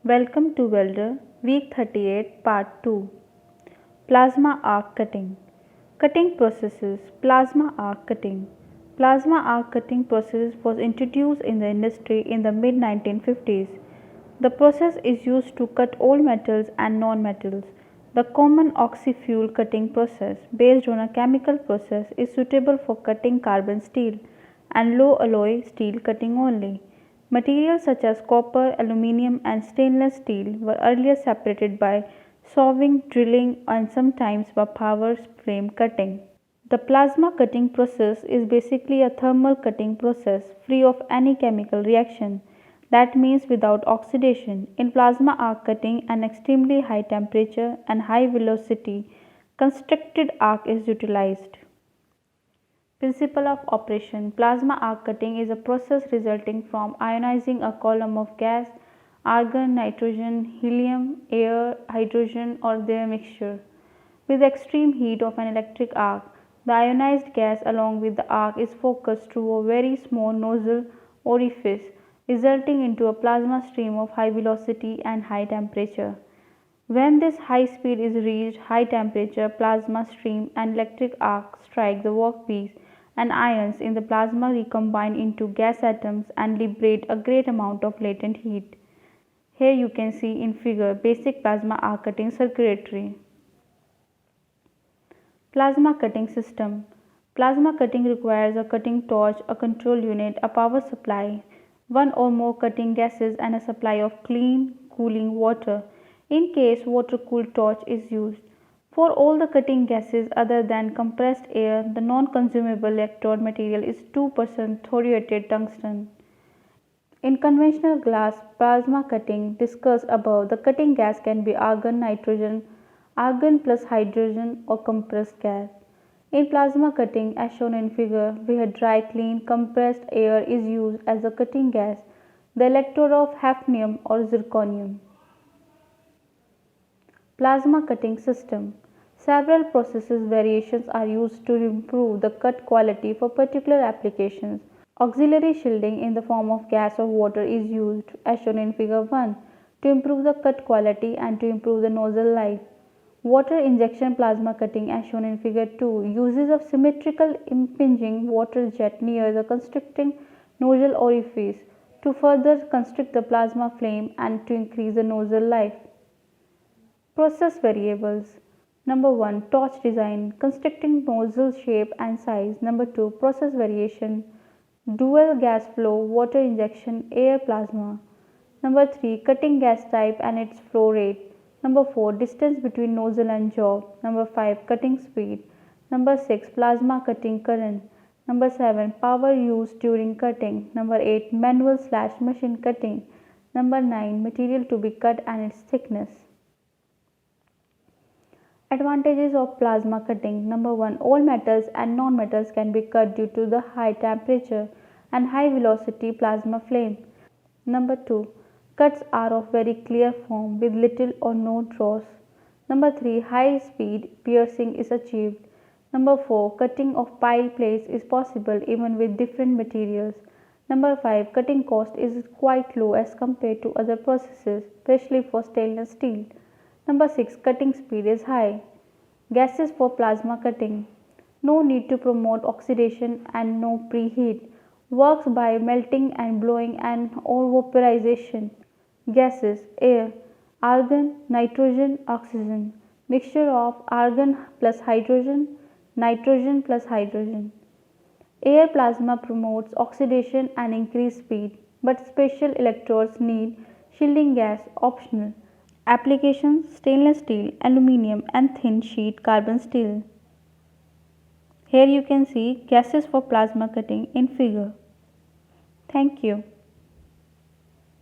Welcome to Welder, Week 38, Part 2. Plasma arc cutting. Cutting processes. Plasma arc cutting. Plasma arc cutting process was introduced in the industry in the mid 1950s. The process is used to cut all metals and non-metals. The common oxy-fuel cutting process, based on a chemical process, is suitable for cutting carbon steel and low alloy steel cutting only. Materials such as copper, aluminum, and stainless steel were earlier separated by sawing, drilling, and sometimes by power frame cutting. The plasma cutting process is basically a thermal cutting process free of any chemical reaction. That means without oxidation. In plasma arc cutting, an extremely high temperature and high velocity constructed arc is utilized. Principle of operation. Plasma arc cutting is a process resulting from ionizing a column of gas, argon, nitrogen, helium, air, hydrogen, or their mixture with the extreme heat of an electric arc. The ionized gas along with the arc is focused through a very small nozzle orifice, resulting into a plasma stream of high velocity and high temperature. When this high speed is reached, high temperature plasma stream and electric arc strike the workpiece, and ions in the plasma recombine into gas atoms and liberate a great amount of latent heat. Here you can see in figure basic plasma arc cutting circuitry. Plasma cutting system. Plasma cutting requires a cutting torch, a control unit, a power supply, one or more cutting gases, and a supply of clean, cooling water in case water cooled torch is used. For all the cutting gases other than compressed air, the non consumable electrode material is 2% thoriated tungsten. In conventional glass plasma cutting discussed above, the cutting gas can be argon, nitrogen, argon plus hydrogen, or compressed gas. In plasma cutting, as shown in figure, where dry clean compressed air is used as the cutting gas, the electrode of hafnium or zirconium. Plasma cutting system. Several processes variations are used to improve the cut quality for particular applications. Auxiliary shielding in the form of gas or water is used, as shown in figure 1, to improve the cut quality and to improve the nozzle life. Water injection plasma cutting, as shown in figure 2, uses a symmetrical impinging water jet near the constricting nozzle orifice to further constrict the plasma flame and to increase the nozzle life. Process variables. Number 1. Torch design, constricting nozzle shape and size. Number 2. Process variation, dual gas flow, water injection, air plasma. Number 3. Cutting gas type and its flow rate. Number 4. Distance between nozzle and job. Number 5. Cutting speed. Number 6. Plasma cutting current. Number 7. Power used during cutting. Number 8. Manual/machine cutting. Number 9. Material to be cut and its thickness. Advantages of plasma cutting. Number 1. All metals and non-metals can be cut due to the high temperature and high velocity plasma flame. Number 2. Cuts are of very clear form with little or no dross. Number 3. High speed piercing is achieved. Number 4. Cutting of pile plates is possible even with different materials. Number 5. Cutting cost is quite low as compared to other processes, especially for stainless steel. Number 6. Cutting speed is high. Gases for plasma cutting. No need to promote oxidation and no preheat. Works by melting and blowing and or vaporization. Gases: air, argon, nitrogen, oxygen. Mixture of argon plus hydrogen, nitrogen plus hydrogen. Air plasma promotes oxidation and increased speed, but special electrodes need shielding gas optional. Applications: stainless steel, aluminum, and thin sheet carbon steel. Here you can see gases for plasma cutting in figure. Thank you.